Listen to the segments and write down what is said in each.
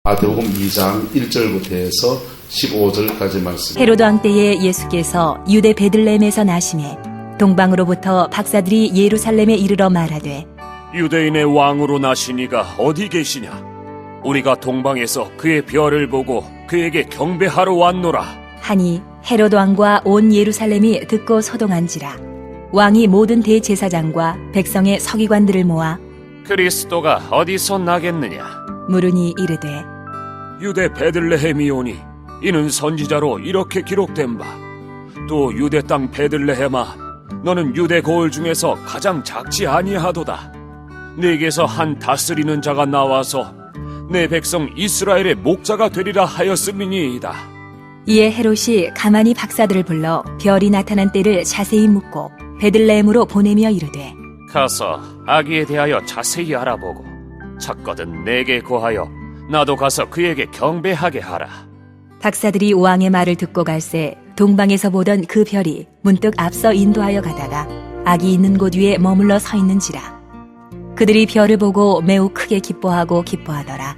마태복음 2장 1절부터 해서 15절까지 말씀. 헤로드 왕 때에 예수께서 유대 베들레헴에서 나시매 동방으로부터 박사들이 예루살렘에 이르러 말하되 유대인의 왕으로 나시니가 어디 계시냐? 우리가 동방에서 그의 별을 보고 그에게 경배하러 왔노라. 하니 헤로드 왕과 온 예루살렘이 듣고 소동한지라. 왕이 모든 대제사장과 백성의 서기관들을 모아 그리스도가 어디서 나겠느냐? 물으니 이르되 유대 베들레헴이오니 이는 선지자로 이렇게 기록된 바. 또 유대 땅 베들레헴아, 너는 유대 고을 중에서 가장 작지 아니하도다. 네게서 한 다스리는 자가 나와서 내 백성 이스라엘의 목자가 되리라 하였음이니이다. 이에 헤롯이 가만히 박사들을 불러 별이 나타난 때를 자세히 묻고 베들레헴으로 보내며 이르되 가서 아기에 대하여 자세히 알아보고 찾거든 내게 고하여 나도 가서 그에게 경배하게 하라. 박사들이 왕의 말을 듣고 갈새 동방에서 보던 그 별이 문득 앞서 인도하여 가다가 아기 있는 곳 위에 머물러 서 있는지라. 그들이 별을 보고 매우 크게 기뻐하더라.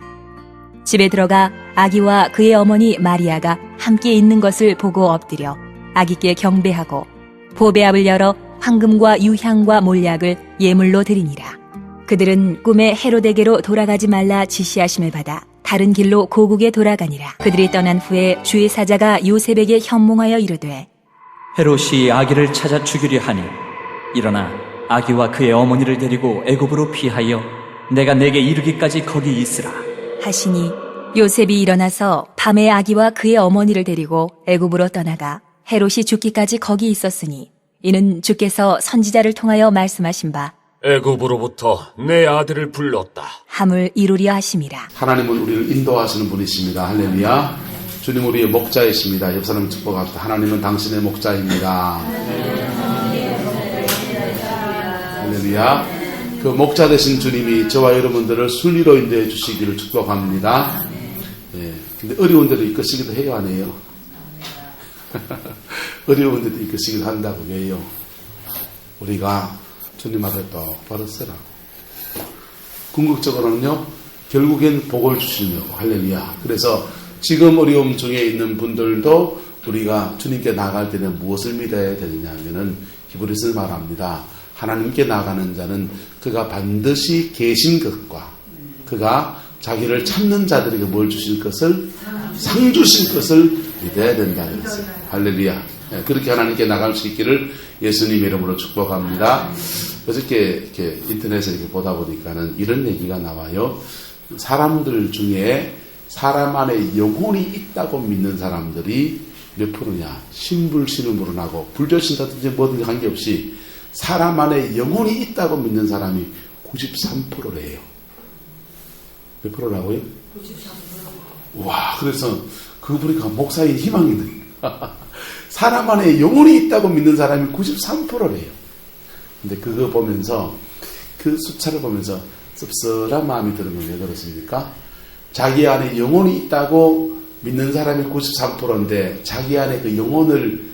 집에 들어가 아기와 그의 어머니 마리아가 함께 있는 것을 보고 엎드려 아기께 경배하고 보배압을 열어 황금과 유향과 몰약을 예물로 드리니라. 그들은 꿈에 헤로데게로 돌아가지 말라 지시하심을 받아 다른 길로 고국에 돌아가니라. 그들이 떠난 후에 주의 사자가 요셉에게 현몽하여 이르되 헤롯이 아기를 찾아 죽이려 하니 일어나 아기와 그의 어머니를 데리고 애굽으로 피하여 내가 내게 이르기까지 거기 있으라 하시니 요셉이 일어나서 밤에 아기와 그의 어머니를 데리고 애굽으로 떠나가 헤롯이 죽기까지 거기 있었으니 이는 주께서 선지자를 통하여 말씀하신 바 애굽으로부터 내 아들을 불렀다 함을 이루려 하심이라. 하나님은 우리를 인도하시는 분이십니다. 할렐루야. 주님 우리의 목자이십니다. 옆 사람 축복합시다. 하나님은 당신의 목자입니다. 할렐루야. 그 목자 되신 주님이 저와 여러분들을 순리로 인도해 주시기를 축복합니다. 예. 근데 어려운 데도 이끄시기도 해요, 안 해요? 어려운 데도 이끄시기도 한다고. 왜요? 우리가 주님 앞에 똑바로 서라고. 궁극적으로는요, 결국엔 복을 주시려고. 할렐루야. 그래서 지금 어려움 중에 있는 분들도 우리가 주님께 나갈 때는 무엇을 믿어야 되느냐 하면은 히브리서 말합니다. 하나님께 나가는 자는 그가 반드시 계신 것과 그가 자기를 찾는 자들에게 뭘 주실 것을 상 주실 것을 믿어야 된다 그랬어요. 할렐루야. 그렇게 하나님께 나갈 수 있기를 예수님 이름으로 축복합니다. 어저께 이렇게 인터넷에 이렇게 보다 보니까는 이런 얘기가 나와요. 사람들 중에 사람 안에 영혼이 있다고 믿는 사람들이 몇 프로냐? 신불신음으로 나고 불교신자든지 뭐든지 관계없이 사람 안에 영혼이 있다고 믿는 사람이 93%래요. 몇 프로라고요? 93%. 와, 그래서 그거 보니까 목사인 희망이 돼. 사람 안에 영혼이 있다고 믿는 사람이 93%래요. 근데 그거 보면서, 그 숫자를 보면서 씁쓸한 마음이 드는 건 왜 그렇습니까? 자기 안에 영혼이 있다고 믿는 사람이 93%인데 자기 안에 그 영혼을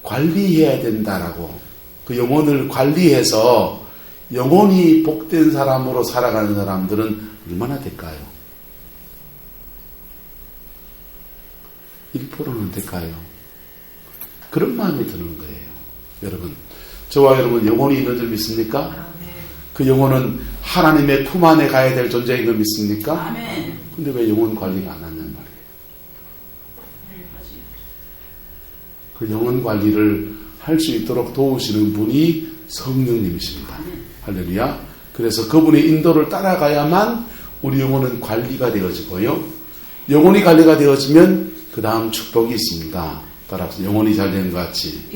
관리해야 된다라고, 그 영혼을 관리해서 영혼이 복된 사람으로 살아가는 사람들은 얼마나 될까요? 1%는 될까요? 그런 마음이 드는 거예요. 여러분, 저와 여러분 영혼이 있는 줄 믿습니까? 그 영혼은 하나님의 품 안에 가야 될 존재인 걸 믿습니까? 근데 왜 영혼 관리가 안 한단 말이에요? 그 영혼 관리를 할 수 있도록 도우시는 분이 성령님이십니다. 할렐루야. 그래서 그분의 인도를 따라가야만 우리 영혼은 관리가 되어지고요. 영혼이 관리가 되어지면 그 다음 축복이 있습니다. 따라서 영혼이 잘 되는 것 같이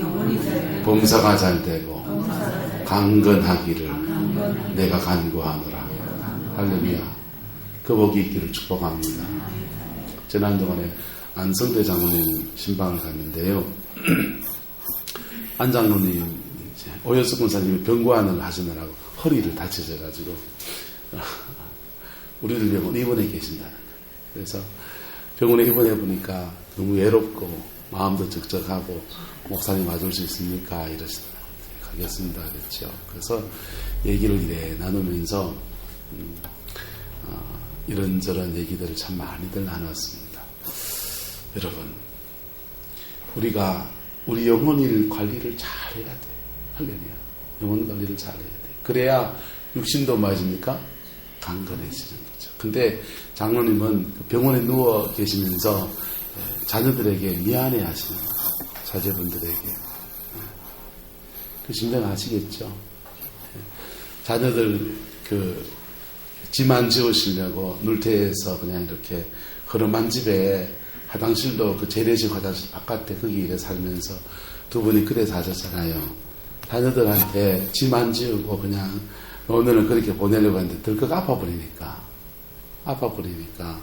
범사가 잘 되고 강건하기를 내가 간구하노라. 할렐루야. 그 복이 있기를 축복합니다. 지난주간에 안성대 장로님 신방을 갔는데요. 안 장로님, 오여숙 권사님이 병관을 하시느라고 허리를 다치셔가지고 우리들 병원 입원해 계신다는 거예요. 그래서 병원에 입원해 보니까 너무 외롭고 마음도 적적하고 목사님 와줄 수 있습니까? 이러시더라고요. 가겠습니다. 그랬죠. 그래서 얘기를 이래 나누면서 이런저런 얘기들을 참 많이들 나눴습니다. 여러분, 우리가 우리 영혼일 관리를 잘 해야 돼. 할렐루야. 영혼 관리를 잘 해야 돼. 그래야 육신도 맞으니까 강건해지는 거죠. 근데 장로님은 병원에 누워 계시면서 자녀들에게 미안해 하시는 거예요. 자제분들에게. 그 심정 아시겠죠? 자녀들 짐 안 지우시려고 눌태에서 그냥 이렇게 허름한 집에 화장실도 그 재래식 화장실 바깥에 거기에 살면서 두 분이 그래 사셨잖아요. 자녀들한테 짐 안 지우고 그냥 오늘은 그렇게 보내려고 했는데 덜컥 아파버리니까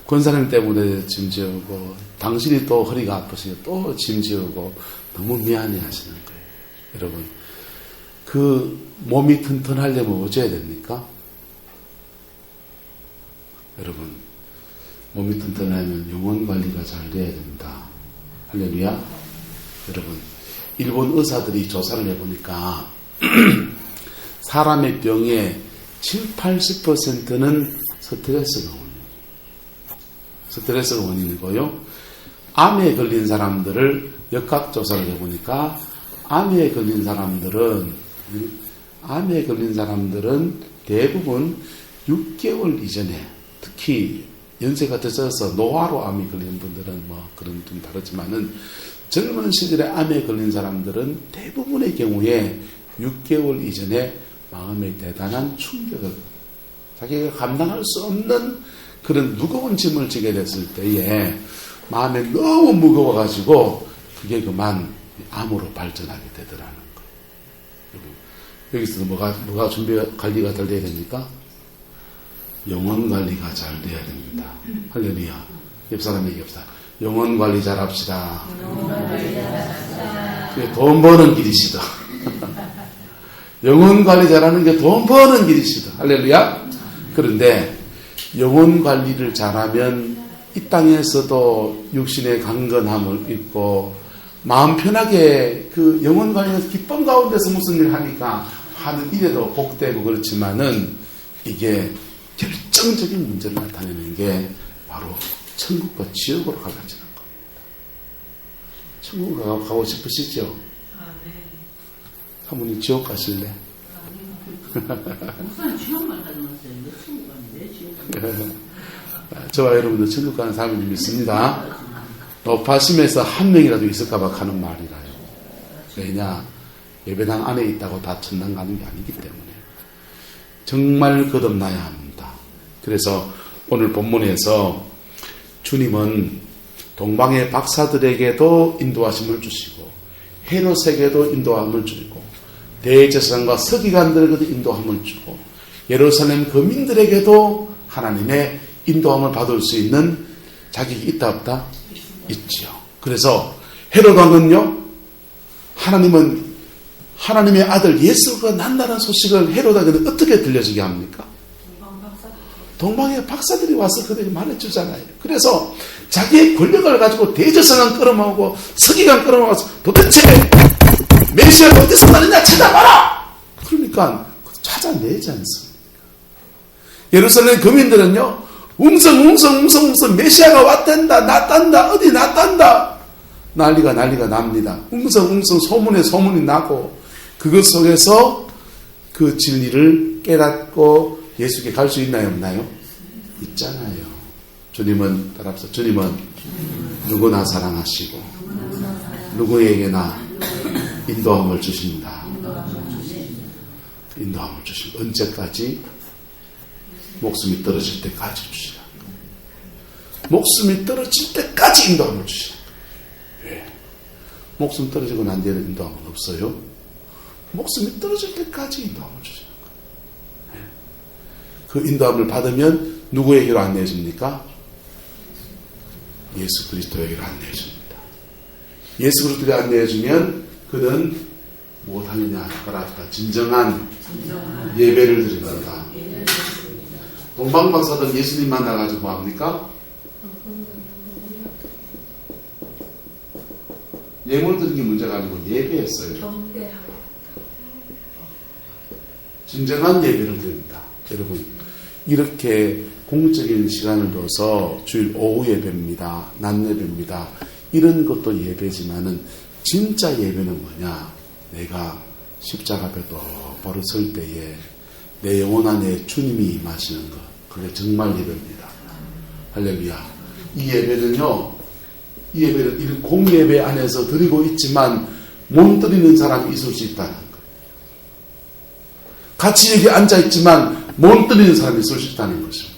권사님 때문에 짐 지우고 당신이 또 허리가 아프시고 또 짐 지우고 너무 미안해 하시는 거예요. 여러분, 그 몸이 튼튼하려면 어째야 됩니까? 여러분, 몸이 튼튼하면 영혼 관리가 잘 돼야 됩니다. 할렐루야. 여러분, 일본 의사들이 조사를 해보니까 사람의 병의 70~80%는 스트레스가 원인이고요. 암에 걸린 사람들을 역학조사를 해보니까 암에 걸린 사람들은 대부분 6개월 이전에, 특히 연세가 드셔서 노화로 암이 걸린 분들은 뭐 그런 좀 다르지만은 젊은 시절에 암에 걸린 사람들은 대부분의 경우에 6개월 이전에 마음에 대단한 충격을, 자기가 감당할 수 없는 그런 무거운 짐을 지게 됐을 때에 마음에 너무 무거워가지고 그게 그만 암으로 발전하게 되더라는 거예요. 여기서도 뭐가 관리가 잘 돼야 됩니까? 영혼 관리가 잘 돼야 됩니다. 할렐루야. 옆 사람에게 영혼 관리 잘 합시다. 그게 돈 버는 길이시다. 영혼 관리 잘하는 게 돈 버는 길이시다. 할렐루야. 그런데 영혼 관리를 잘하면 이 땅에서도 육신의 강건함을 입고 마음 편하게 그 영혼 관리에서 기쁨 가운데서 무슨 일 하니까 하는 일에도 복되고 그렇지만은 이게 결정적인 문제를 나타내는 게 바로 천국과 지옥으로 갈라지는 겁니다. 천국 가고 싶으시죠? 사모님 지옥 가실래? 목사님 지옥만 가지 마세요. 왜 천국 가는데 지옥 가는데? 저와 여러분들 천국 가는 사람이 좀 있습니다. 높아심에서 한 명이라도 있을까봐 가는 말이라요. 왜냐? 예배당 안에 있다고 다 천당 가는 게 아니기 때문에 정말 거듭나야 합니다. 그래서 오늘 본문에서 주님은 동방의 박사들에게도 인도하심을 주시고 헤롯에게도 인도함을 주고 대제사장과 서기관들에게도 인도함을 주고 예루살렘 거민들에게도 하나님의 인도함을 받을 수 있는 자격이 있다 없다? 있지요. 그래서 헤롯 왕은요, 하나님의 아들 예수가 난다는 소식을 헤롯에게는 어떻게 들려주게 합니까? 동방의 박사들이 와서 그들이 말해주잖아요. 그래서 자기의 권력을 가지고 대제사장 끌어모으고 서기관 끌어모아서 도대체 메시아가 어디서 나느냐 찾아봐라! 그러니까 찾아내지 않습니까? 예루살렘 거민들은요, 웅성 메시아가 왔단다, 났단다, 어디 났단다, 난리가 납니다. 웅성 소문이 나고 그것 속에서 그 진리를 깨닫고 예수께 갈 수 있나요, 없나요? 있잖아요. 주님은 따라합시다. 주님은 누구나 사랑하시고 누구에게나 인도함을 주신다. 인도함을 주신다. 언제까지? 목숨이 떨어질 때까지 주시라. 목숨이 떨어질 때까지 인도함을 주시라. 왜? 목숨 떨어지고 난 뒤에는 인도함은 없어요. 목숨이 떨어질 때까지 인도함을 주시는 거예요. 그 인도함을 받으면 누구에게로 안내해 줍니까? 예수 그리스도에게로 안내해 줍니다. 예수 그리스도에게 안내해 주면 그는 무엇하느냐? 진정한 예배를 드린다. 동방박사들 예수님 만나가지고 뭐 합니까? 예물 드린 게 문제가 아니고 예배했어요. 진정한 예배를 드립니다. 여러분, 이렇게 공적인 시간을 둬서 주일 오후 예배입니다. 낮 예배입니다. 이런 것도 예배지만은 진짜 예배는 뭐냐? 내가 십자가 앞에 똑바로 설 때에 내 영혼 안에 주님이 임하시는 것. 그게 정말 예배입니다. 할렐루야. 이 예배는요, 이 예배를 이런 공예배 안에서 드리고 있지만 못 드리는 사람이 있을 수 있다는 거예요. 같이 여기 앉아있지만 못 드리는 사람이 있을 수 있다는 것입니다.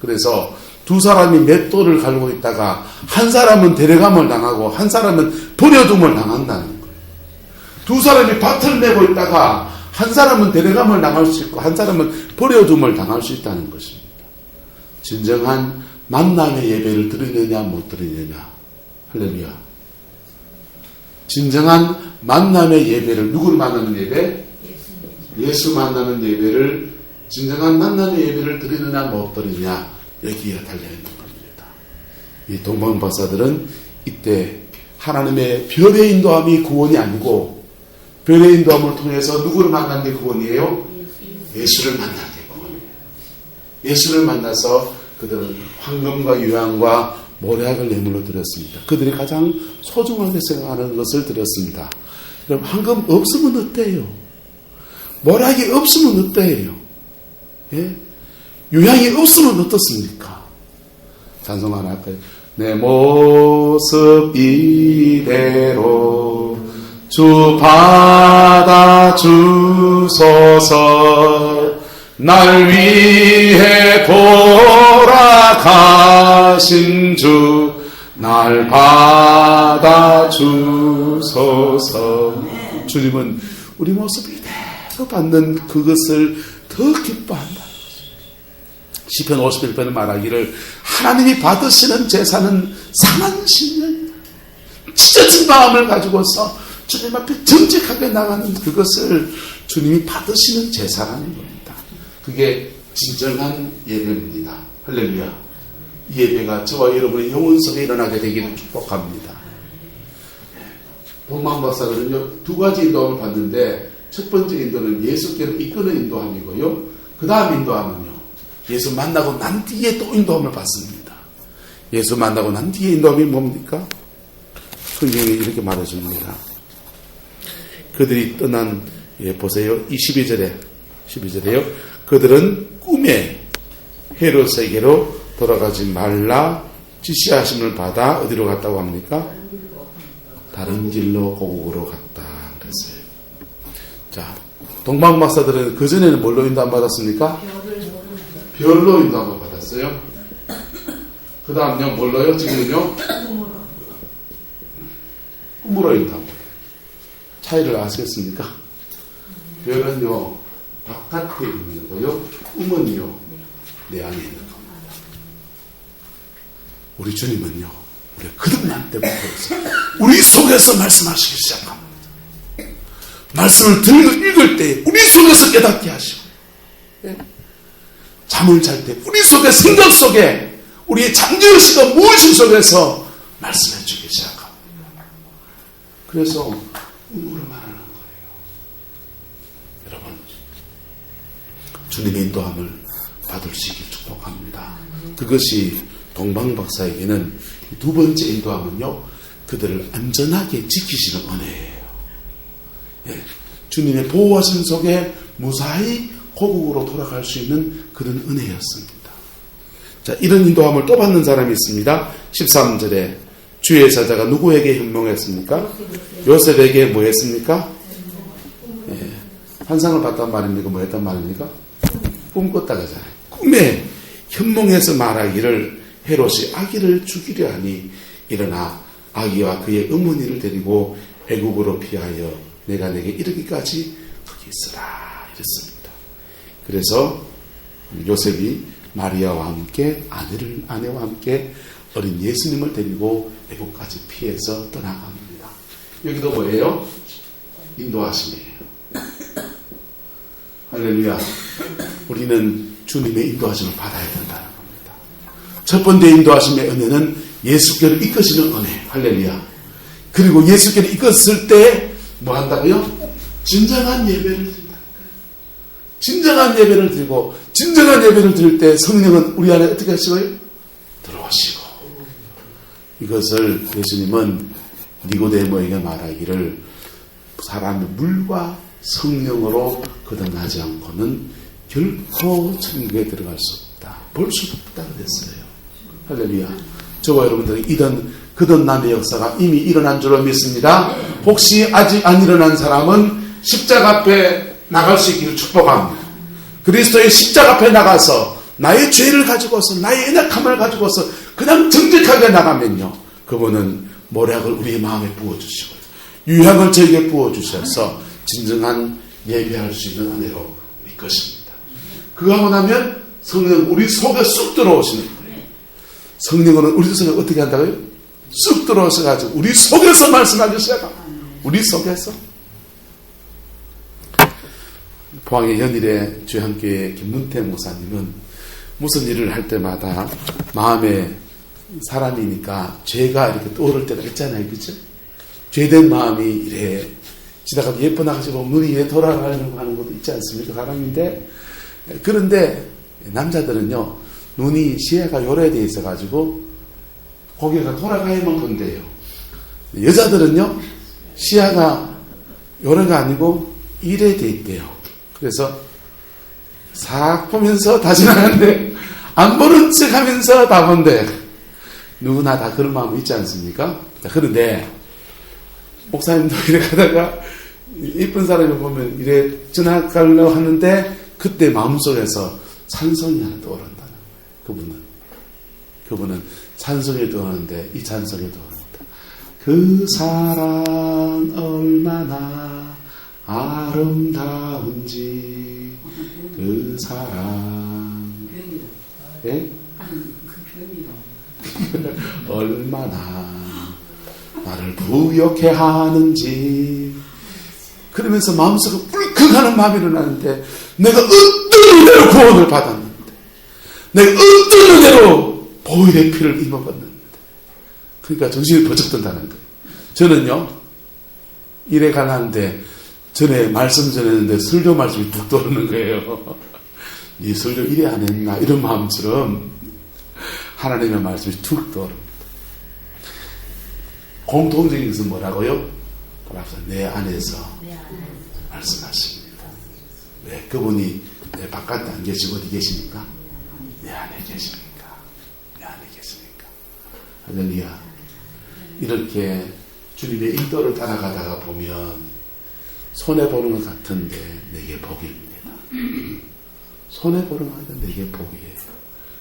그래서 두 사람이 맷돌을 갈고 있다가 한 사람은 데려감을 당하고 한 사람은 버려둠을 당한다는 거예요. 두 사람이 밭을 메고 있다가 한 사람은 데려감을 당할 수 있고 한 사람은 버려둠을 당할 수 있다는 것입니다. 진정한 만남의 예배를 드리느냐 못 드리느냐. 할렐루야. 진정한 만남의 예배를, 누구를 만나는 예배? 예수 만나는 예배를, 진정한 만남의 예배를 드리느냐 못 드리느냐, 여기에 달려있는 겁니다. 이 동방박사들은 이때 하나님의 별의 인도함이 구원이 아니고 별의 인도함을 통해서 누구를 만난 게 구원이에요? 예수를 만난 게 구원이에요. 예수를 만나서 그들은 황금과 유향과 모략을 예물로 드렸습니다. 그들이 가장 소중하게 생각하는 것을 드렸습니다. 그럼 황금 없으면 어때요? 모략이 없으면 어때요? 예? 유향이 없으면 어떻습니까? 찬송 하나 할까요? 내 모습 이대로 주 받아주소서. 날 위해 돌아가신 주 날 받아주소서. 주님은 우리 모습 이대로 받는 그것을 더 기뻐한다. 시편 51편은 말하기를 하나님이 받으시는 제사는 상한 심령이다. 찢어진 마음을 가지고서 주님 앞에 정직하게 나가는 그것을 주님이 받으시는 제사라는 겁니다. 그게 진정한 예배입니다. 할렐루야. 이 예배가 저와 여러분의 영혼 속에 일어나게 되기를 축복합니다. 동방박사들은요, 두 가지 인도함을 받는데 첫 번째 인도는 예수께로 이끄는 인도함이고요. 그 다음 인도함은요, 예수 만나고 난 뒤에 또 인도함을 받습니다. 예수 만나고 난 뒤에 인도함이 뭡니까? 성경이 이렇게 말해줍니다. 그들이 떠난, 보세요. 이 12절에요. 그들은 꿈에 헤롯에게로 돌아가지 말라 지시하심을 받아 어디로 갔다고 합니까? 다른 길로 고국으로 갔다 그랬어요. 자, 동방박사들은 그전에는 뭘로 인도함 받았습니까? 별로 인도함을 받았어요. 그 다음요, 뭘로요? 지금은요? 꿈으로 인도함. 차이를 아시겠습니까? 별은요, 바깥에 있는 거요. 꿈은요, 내 안에 있는 겁니다. 우리 주님은요, 우리 거듭난 때부터 우리 속에서 말씀하시기 시작합니다. 말씀을 읽을 때 우리 속에서 깨닫게 하시고, 잠을 잘 때 우리 속의 생각 속에 우리의 잠재의식과 무의식 속에서 말씀해 주기 시작합니다. 그래서 꿈으로 말하는 거예요. 여러분, 주님의 인도함을 받을 수 있길 축복합니다. 그것이 동방박사에게는 두 번째 인도함은요, 그들을 안전하게 지키시는 은혜예요. 예, 주님의 보호하심 속에 무사히 고국으로 돌아갈 수 있는 그런 은혜였습니다. 자, 이런 인도함을 또 받는 사람이 있습니다. 13절에 주의 사자가 누구에게 현몽했습니까? 요셉에게 뭐 했습니까? 예, 환상을 봤단 말입니까? 뭐 했단 말입니까? 꿈 꿨다 그러잖아요. 꿈에 현몽해서 말하기를 헤롯이 아기를 죽이려 하니 일어나 아기와 그의 어머니를 데리고 애국으로 피하여 내가 내게 이르기까지 거기 있으라 이랬습니다. 그래서 요셉이 마리아와 함께 아내와 함께 어린 예수님을 데리고 애국까지 피해서 떠나갑니다. 여기도 뭐예요? 인도하심이에요. 할렐루야. 우리는 주님의 인도하심을 받아야 된다는 겁니다. 첫 번째 인도하심의 은혜는 예수께로 이끄시는 은혜. 할렐루야. 그리고 예수께로 이끌었을 때 뭐 한다고요? 진정한 예배를 드린다. 진정한 예배를 드리고 진정한 예배를 드릴 때 성령은 우리 안에 어떻게 하시고요? 들어오시고. 이것을 예수님은 니고데모에게 말하기를 사람의 물과 성령으로 거듭나지 않고는 결코 천국에 들어갈 수 없다. 볼 수 없다 그랬어요. 할렐루야. 저와 여러분들이 이런 거듭남의 역사가 이미 일어난 줄로 믿습니다. 혹시 아직 안 일어난 사람은 십자가 앞에 나갈 수 있기를 축복합니다. 그리스도의 십자가 앞에 나가서 나의 죄를 가지고서 나의 연약함을 가지고서 그냥 정직하게 나가면요, 그분은 모략을 우리의 마음에 부어주시고 유향을 저에게 부어주셔서 진정한 예배할 수 있는 은혜로 우리 것입니다. 그거 하고 나면 성령 우리 속에 쑥 들어오시는 거예요. 성령은 우리 속에 어떻게 한다고요? 쑥 들어오셔가지고 우리 속에서 말씀하기 시작합니다. 우리 속에서. 포항의 현일의 주한교회 김문태 목사님은 무슨 일을 할 때마다 마음에 사람이니까 죄가 이렇게 떠오를 때가 있잖아요. 그죠? 죄된 마음이 이래 지나가도 예뻐나가지고 눈이 이래 돌아가려고 하는 것도 있지 않습니까? 사람인데. 그런데 남자들은요, 눈이 시야가 요래 돼 있어가지고 고개가 돌아가야만 본대요. 여자들은요, 시야가 요래가 아니고 이래 돼 있대요. 그래서 싹 보면서 다시 나가는데 안 보는 척 하면서 다 본대. 누구나 다 그런 마음이 있지 않습니까? 그런데 목사님도 이래 가다가 이쁜 사람을 보면 이래 지나가려고 하는데 그때 마음속에서 찬송이 하나 떠오른다는 거예요. 그분은 찬송이 떠오르는데 이 찬송이 떠오릅니다. 그 사랑 얼마나 아름다운지 그 사랑 예? 얼마나 나를 부욕해 하는지. 그러면서 마음속에 울컥하는 마음이 일어나는데 내가 어떤 은혜로 구원을 받았는데 내가 어떤 은혜로 보혈의 피를 입어봤는데. 그러니까 정신이 번쩍 든다는 거예요. 저는요 일에 가는데 전에 말씀 전했는데 설교 말씀이 뚝 떠오르는 거예요. 이 설교 이래 안 했나 이런 마음처럼 하나님의 말씀이 툭 떠오릅니다. 공통적인 것은 뭐라고요? 내 안에서 말씀하십니다. 왜 그분이 내 바깥에 안 계시고 어디 계십니까? 내 안에 계십니까? 내 안에 계십니까? 할렐루야. 이렇게 주님의 인도를 따라가다가 보면 손해보는 것 같은데 내게 복입니다. 손해보는 것 같은데 내게 복이에요.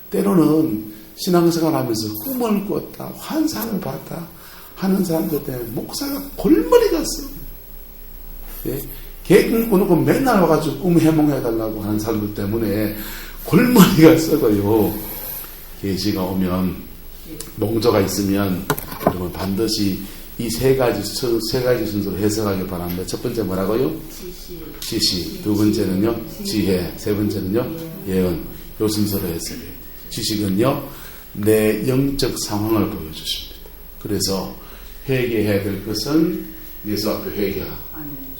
때로는 신앙생활 하면서 꿈을 꿨다, 환상을 봤다 하는 사람들 때문에 목사가 골머리 갔어요. 예? 개꿈 꾸놓고 맨날 와가지고 꿈 해몽해달라고 하는 사람들 때문에 골머리가 썩어요. 계시가 오면, 몽조가 있으면 여러분 반드시 이 세 가지 순서로 해석하기 바랍니다. 첫 번째 뭐라고요? 지시. 두 번째는요? 지혜. 세 번째는요? 예언. 요 순서로 해석해요. 지식은요? 내 영적 상황을 보여주십니다. 그래서 회개해야 될 것은 예수 앞에 회개하고,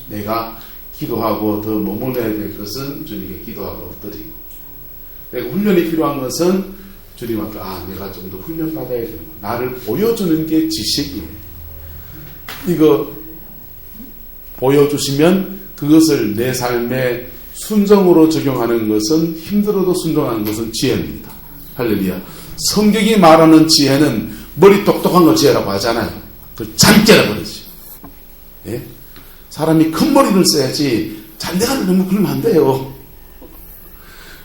내가 기도하고 더 머물러야 될 것은 주님께 기도하고 드리고, 내가 훈련이 필요한 것은 주님 앞에 내가 좀 더 훈련 받아야 되는 거. 나를 보여주는 게 지식이에요. 이거 보여주시면 그것을 내 삶에 순정으로 적용하는 것은, 힘들어도 순종하는 것은 지혜입니다. 할렐루야. 성경이 말하는 지혜는 머리 똑똑한 거 지혜라고 하잖아요. 그 잔깨라 그러지. 예? 사람이 큰 머리를 써야지 잔대가를 너무 그러면 안 돼요.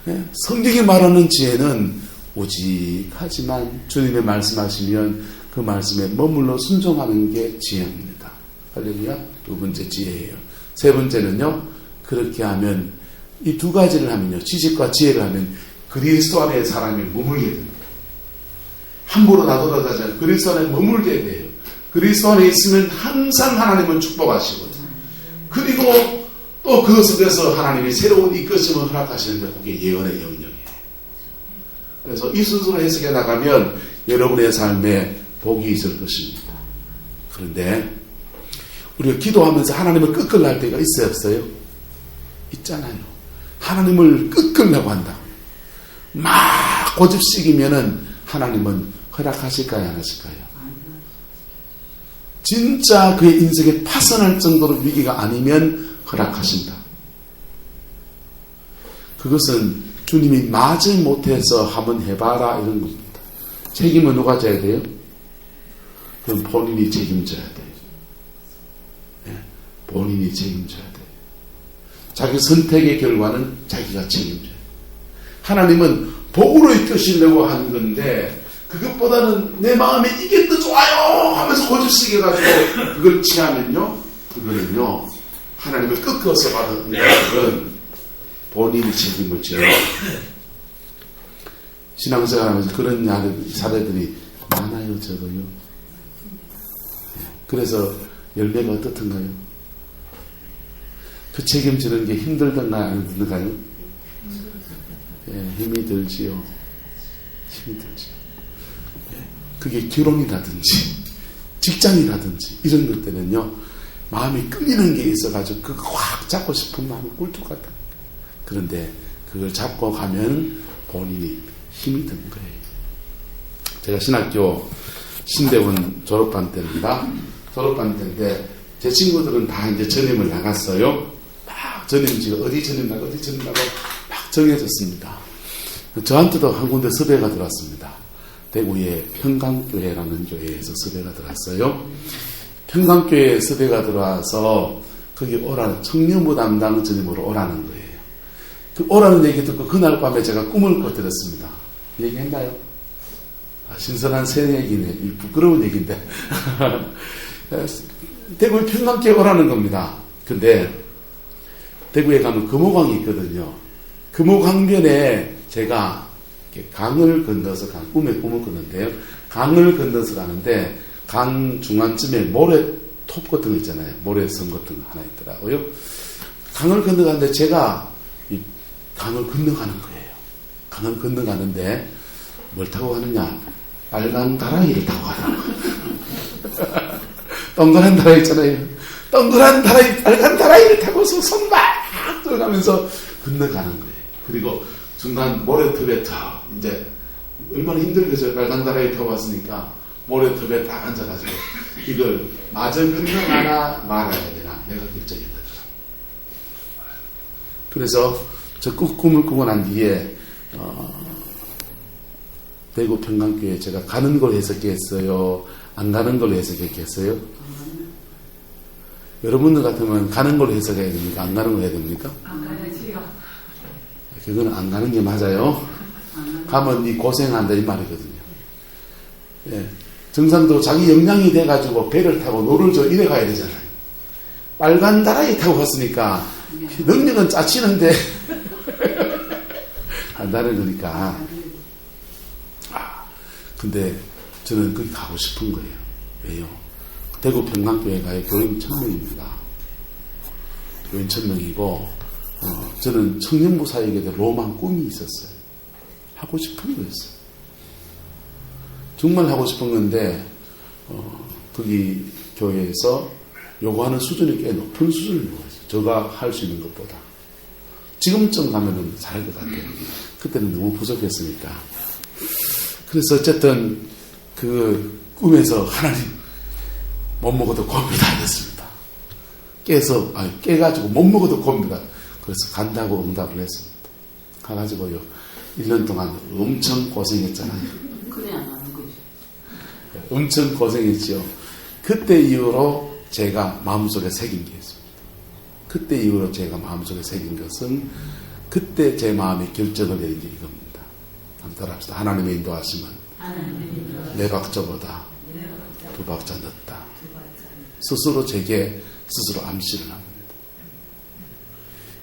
예? 성경이 말하는 지혜는 오직하지만 주님의 말씀하시면 그 말씀에 머물러 순종하는 게 지혜입니다. 할렐루야. 두 번째 지혜예요. 세 번째는요, 그렇게 하면, 이 두 가지를 하면요, 지식과 지혜를 하면 그리스도 안에 사람이 머물게 됩니다. 함부로 나돌아다니지 않고 그리스도 안에 머물게 돼요. 그리스도 안에 있으면 항상 하나님은 축복하시고, 그리고 또 그 속에서 하나님이 새로운 이끄심을 허락하시는데 그게 예언의 영역이에요. 그래서 이 순서로 해석해 나가면 여러분의 삶에 복이 있을 것입니다. 그런데 우리가 기도하면서 하나님을 끄끌 날 때가 있어요, 없어요? 있잖아요. 하나님을 끄끌려고 한다. 막 고집시키면은 하나님은 허락하실까요, 안 하실까요? 진짜 그의 인생에 파산할 정도로 위기가 아니면 허락하신다. 그것은 주님이 마지 못해서 한번 해봐라 이런 겁니다. 책임은 누가 져야 돼요? 그럼 본인이 책임져야 돼요. 네, 본인이 책임져야 돼요. 자기 선택의 결과는 자기가 책임져요. 하나님은 복으로 이끄시려고 하는 건데 그것보다는 내 마음에 이게 더 좋아요 하면서 고집시켜가지고 그걸 취하면요, 그거는요 하나님을 꺾어서 받은 것은 본인이 책임을 져요. 신앙생활하면서 그런 사례들이 많아요. 저도요. 그래서 열매가 어떻던가요? 그 책임지는 게 힘들던가요? 안 힘들던가요? 예, 힘이 들지요. 힘이 들지요. 예, 그게 결혼이라든지 직장이라든지 이런 것들은요 마음이 끌리는 게 있어가지고 그거 확 잡고 싶은 마음이 꿀뚝 같다. 그런데 그걸 잡고 가면 본인이 힘이 드는 거예요. 제가 신학교 신대원 졸업반 때입니다. 졸업반 때인데 제 친구들은 다 이제 전임을 나갔어요. 막 전임지가 어디 전임 나고 어디 전임 나고 막 정해졌습니다. 저한테도 한 군데 섭외가 들어왔습니다. 대구의 평강교회라는 교회에서 섭외가 들어왔어요. 평강교회에 섭외가 들어와서 거기 오라는 청년부 담당 전임으로 오라는 거예요. 그 오라는 얘기 듣고 그날 밤에 제가 꿈을 꿔드렸습니다. 얘기했나요? 신선한 새 얘기네. 부끄러운 얘기인데. 대구에 평강교회 오라는 겁니다. 근데 대구에 가면 금호강이 있거든요. 금호강변에 제가 강을 건너서 꿈을 꿨는데요. 강을 건너서 가는데 강 중간쯤에 모래톱 같은 거 있잖아요. 모래섬 같은 거 하나 있더라고요. 강을 건너가는데 제가 이 강을 건너가는 거예요. 강을 건너가는데 뭘 타고 가느냐? 빨간 다라이를 타고 가는 거예요. 동그란 다라이 있잖아요. 동그란 다라이, 빨간 다라이를 타고서 손 막 들어가면서 건너가는 거예요. 그리고 중간 모래톱에 탁 이제 얼마나 힘들겠어요. 빨간 다라이 타고 왔으니까 모래톱에 딱 앉아가지고 이걸 마저 건너가나 말아야 되나 내가 결정이 되더라. 그래서 저 꿈을 꾸고 난 뒤에 대구 평강교회 제가 가는 걸 해석했어요? 안 가는 걸 해석했겠어요? 여러분들 같으면 가는 걸 해석해야 됩니까? 안 가는 걸 해야 됩니까? 안 가야지요. 그건 안 가는 게 맞아요. 가면 니 고생한다 이 말이거든요. 예. 정상도 자기 역량이 돼가지고 배를 타고 노를 저 이래 가야 되잖아요. 빨간 다라이 타고 갔으니까 능력은 짜치는데 한다는 거니까. 근데 저는 거기 가고 싶은 거예요. 왜요? 대구 평강교회가 교인 1000명입니다. 교인 1000명이고 저는 청년부 사역에 로망 꿈이 있었어요. 하고 싶은 거였어요. 정말 하고 싶은 건데 거기 교회에서 요구하는 수준이 꽤 높은 수준을 요구했어요. 제가 할 수 있는 것보다. 지금쯤 가면은 잘할 것 같아요. 그때는 너무 부족했으니까. 그래서 어쨌든 그 꿈에서 하나님 못 먹어도 곱니다 했습니다. 깨가지고 못 먹어도 곱니다. 그래서 간다고 응답을 했습니다. 가가지고요 1년 동안 엄청 고생했잖아요. 그래 안 하는 거지. 엄청 고생했죠. 그때 이후로 제가 마음속에 새긴 게 있습니다. 그때 이후로 제가 마음속에 새긴 것은 그때 제 마음에 결정을 내린 게 이겁니다. 한번 따라합시다. 하나님의 인도하심은 네 박자보다 두 박자 늦다. 스스로 제게 스스로 암시를 합니다.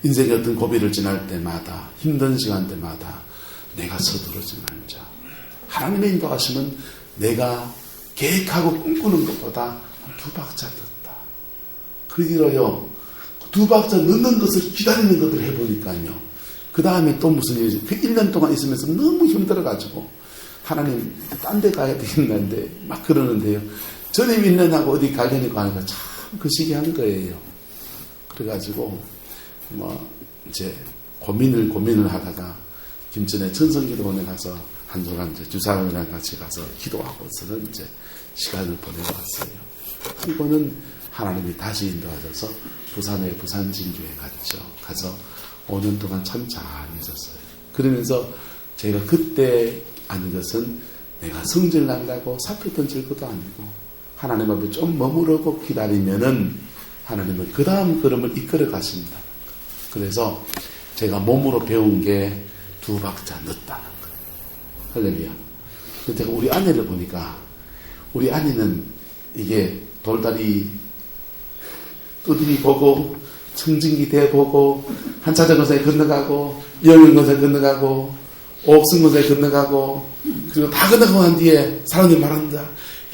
인생의 어떤 고비를 지날 때마다 힘든 시간대마다 내가 서두르지 말자. 하나님의 인도하심은 내가 계획하고 꿈꾸는 것보다 두 박자 늦다. 그 뒤로요 두 박자 늦는 것을 기다리는 것을 해보니까요 그 다음에 또 무슨 일이 그 1년 동안 있으면서 너무 힘들어가지고 하나님 딴 데 가야 되겠는데 막 그러는데요 전에 1년하고 어디 가려니까 하니까 참 그 시기 한 거예요. 그래가지고 이제 고민을 하다가 김천에 천성기도원에 가서 한 주간 이제 주사님이랑 같이 가서 기도하고서는 이제 시간을 보내고 왔어요. 이거는 하나님이 다시 인도하셔서 부산에 부산진교에 갔죠. 가서 5년 동안 참 잘 있었어요. 그러면서 제가 그때 아는 것은 내가 성질 난다고 사표 던질 것도 아니고 하나님 앞에 좀 머무르고 기다리면은 하나님은 그 다음 걸음을 이끌어 가신다. 그래서 제가 몸으로 배운 게 2박자 늦다는 거예요. 할렐루야. 근데 우리 아내를 보니까 우리 아내는 이게 돌다리 두드리 보고 청진기 대 보고 한차전거사에 건너가고 영영건사에 건너가고 옥승건사에 건너가고 그리고 다 건너가고 난 뒤에 사람들이 말합니다.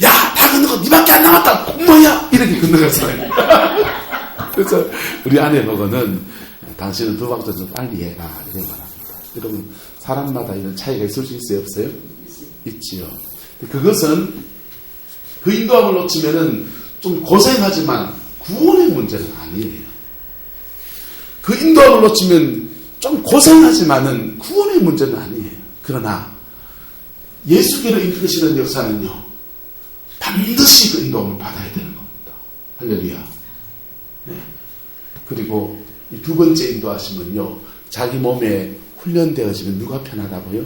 야, 다 건너가고 니밖에 안 남았다. 뭐야? 이렇게 건너갔어요. 그래서 우리 아내 보고는 당신은 2박자 좀 빨리 해라 이렇게 말합니다. 여러분 사람마다 이런 차이가 있을 수 있어요? 없어요? 있지요. 그것은 그 인도함을 놓치면은 좀 고생하지만 구원의 문제는 아니에요. 그 인도함을 놓치면 좀 고생하지만은 구원의 문제는 아니에요. 그러나 예수께로 이끄시는 역사는요, 반드시 그 인도함을 받아야 되는 겁니다. 할렐루야. 네. 그리고 이 2번째 인도하심은요, 자기 몸에 훈련되어지면 누가 편하다고요?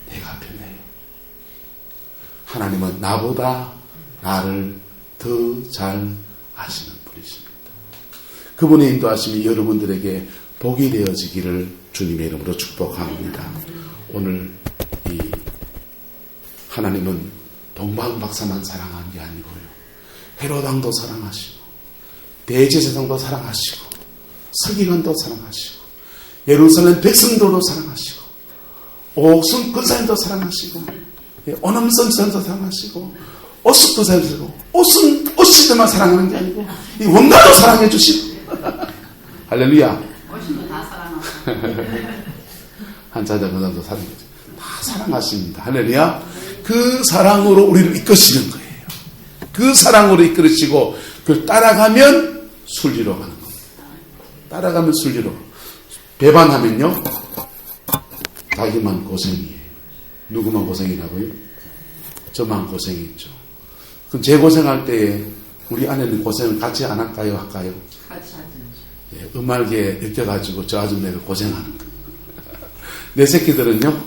내가 편해요. 하나님은 나보다 나를 더 잘 아시는 분이십니다. 그분의 인도하심이 여러분들에게 복이 되어지기를 주님의 이름으로 축복합니다. 오늘 이 하나님은 동방박사만 사랑한 게 아니고요, 헤로당도 사랑하시고 대제사장도 사랑하시고 서기관도 사랑하시고 예루살렘 백성도도 사랑하시고 옥순 근사님도 사랑하시고 오남선 선도 사랑하시고 오숙 근사님도 오시들만 사랑하는 게 아니고 이 원가도 사랑해 주시고 할렐루야. 오신 거다 사랑하고 한자자 근사도 사랑해 주시고 다 사랑하십니다. 할렐루야. 그 사랑으로 우리를 이끄시는 거예요. 그 사랑으로 이끌으시고 그걸 따라가면 순리로 가는 겁니다. 따라가면 순리로. 배반하면요, 자기만 고생이에요. 누구만 고생이라고요? 저만 고생이죠. 그럼 제 고생할 때에 우리 아내는 고생을 같이 안 할까요? 할까요? 같이 하죠. 예, 음알게 느껴가지고 저 아줌마가 고생하는 거예요. 내 새끼들은요,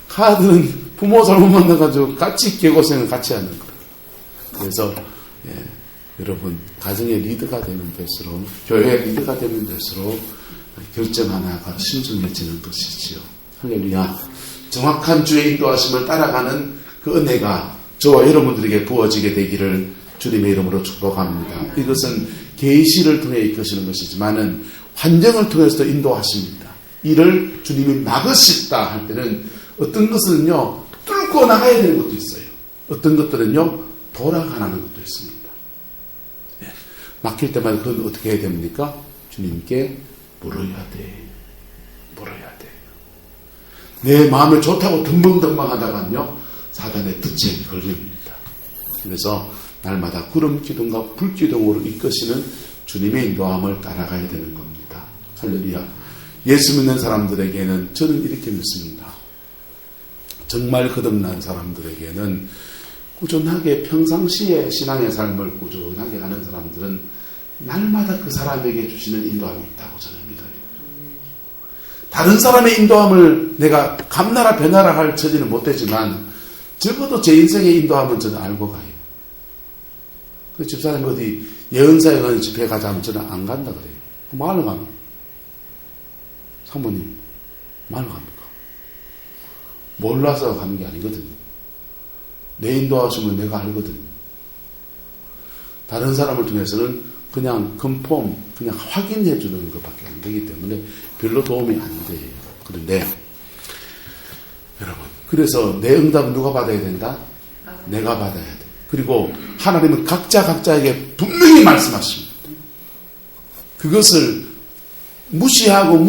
카드는 부모 잘못 만나가지고 같이 개고생을 같이 하는 거예요. 그래서 여러분 가정의 리더가 되면 될수록, 교회의 리더가 되면 될수록 결정 하나가 신중해지는 것이지요. 할렐루야. 정확한 주의 인도하심을 따라가는 그 은혜가 저와 여러분들에게 부어지게 되기를 주님의 이름으로 축복합니다. 이것은 계시를 통해 이끄시는 것이지만은 환경을 통해서도 인도하십니다. 이를 주님이 막으시다 할 때는 어떤 것은요, 뚫고 나가야 되는 것도 있어요. 어떤 것들은요, 돌아가는 것도 있습니다. 막힐 때마다 그건 어떻게 해야 됩니까? 주님께 물어야 돼. 물어야 돼. 내 마음에 좋다고 덤벙덤벙 하다가는요, 사단의 덫에 걸립니다. 그래서 날마다 구름 기둥과 불 기둥으로 이끄시는 주님의 인도함을 따라가야 되는 겁니다. 할렐루야. 예수 믿는 사람들에게는 저는 이렇게 믿습니다. 정말 거듭난 사람들에게는 꾸준하게 평상시에 신앙의 삶을 꾸준하게 가는 사람들은 날마다 그 사람에게 주시는 인도함이 있다고 저는 믿어요. 다른 사람의 인도함을 내가 감나라 배나라 할 처지는 못되지만 적어도 제 인생의 인도함은 저는 알고 가요. 그 집사님 어디 예언사에 가는 집회 가자 하면 저는 안 간다 그래요. 말로 가면 사모님 말로 갑니까? 몰라서 가는 게 아니거든요. 내 인도하시면 내가 알거든요. 다른 사람을 통해서는 그냥 컨펌, 그냥 확인해 주는 것밖에 안 되기 때문에 별로 도움이 안 돼요. 그런데 여러분, 그래서 내 응답은 누가 받아야 된다? 내가 받아야 돼. 그리고 하나님은 각자에게 분명히 말씀하십니다. 그것을 무시하고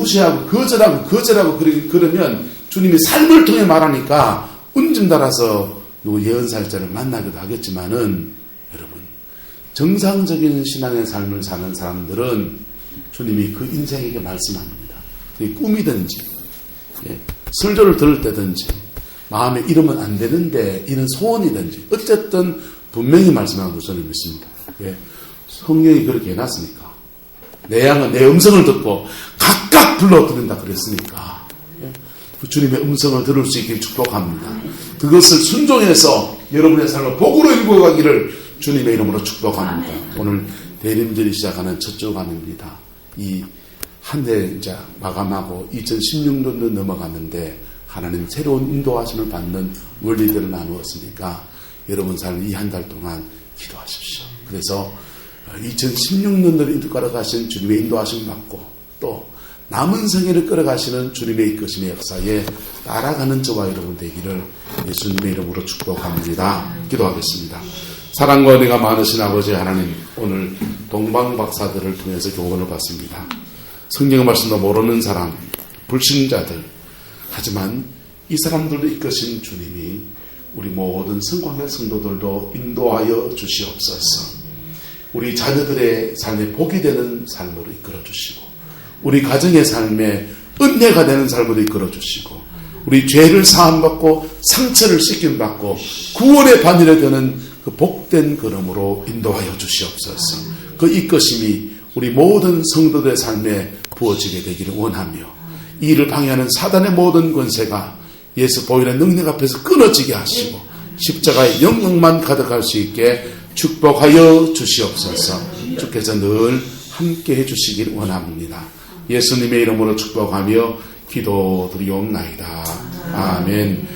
거절하고 그러면 주님이 삶을 통해 말하니까 운좀 따라서 누구 예언살자를 만나기도 하겠지만은 여러분, 정상적인 신앙의 삶을 사는 사람들은 주님이 그 인생에게 말씀합니다. 꿈이든지 설교를 들을 때든지 마음에 이러면 안 되는데 이런 소원이든지 어쨌든 분명히 말씀하는 것을 저는 믿습니다. 성경이 그렇게 해놨으니까 내 양은 내 음성을 듣고 각각 불러드린다 그랬으니까 그 주님의 음성을 들을 수 있길 축복합니다. 그것을 순종해서 여러분의 삶을 복으로 일구어가기를 주님의 이름으로 축복합니다. 오늘 대림절이 시작하는 첫 주간입니다. 이 한 해 이제 마감하고 2016년도 넘어갔는데 하나님 새로운 인도하심을 받는 원리들을 나누었으니까 여러분 삶 이 한 달 동안 기도하십시오. 그래서 2016년도를 끌어가신 주님의 인도하심을 받고 또 남은 생애를 끌어가시는 주님의 이끄심의 역사에 따라가는 저와 여러분 되기를 예수님의 이름으로 축복합니다. 기도하겠습니다. 사랑과 은혜가 많으신 아버지 하나님, 오늘 동방박사들을 통해서 교훈을 받습니다. 성경 말씀도 모르는 사람, 불신자들, 하지만 이 사람들도 이끄신 주님이 우리 모든 성광의 성도들도 인도하여 주시옵소서. 우리 자녀들의 삶에 복이 되는 삶으로 이끌어 주시고 우리 가정의 삶에 은혜가 되는 삶으로 이끌어 주시고 우리 죄를 사함받고 상처를 씻김받고 구원의 바늘에 드는 그 복된 걸음으로 인도하여 주시옵소서. 그 이끄심이 우리 모든 성도들의 삶에 부어지게 되기를 원하며 이 일을 방해하는 사단의 모든 권세가 예수 보혈의 능력 앞에서 끊어지게 하시고 십자가의 영광만 가득할 수 있게 축복하여 주시옵소서. 주께서 늘 함께 해주시길 원합니다. 예수님의 이름으로 축복하며 기도드리옵나이다. 아멘.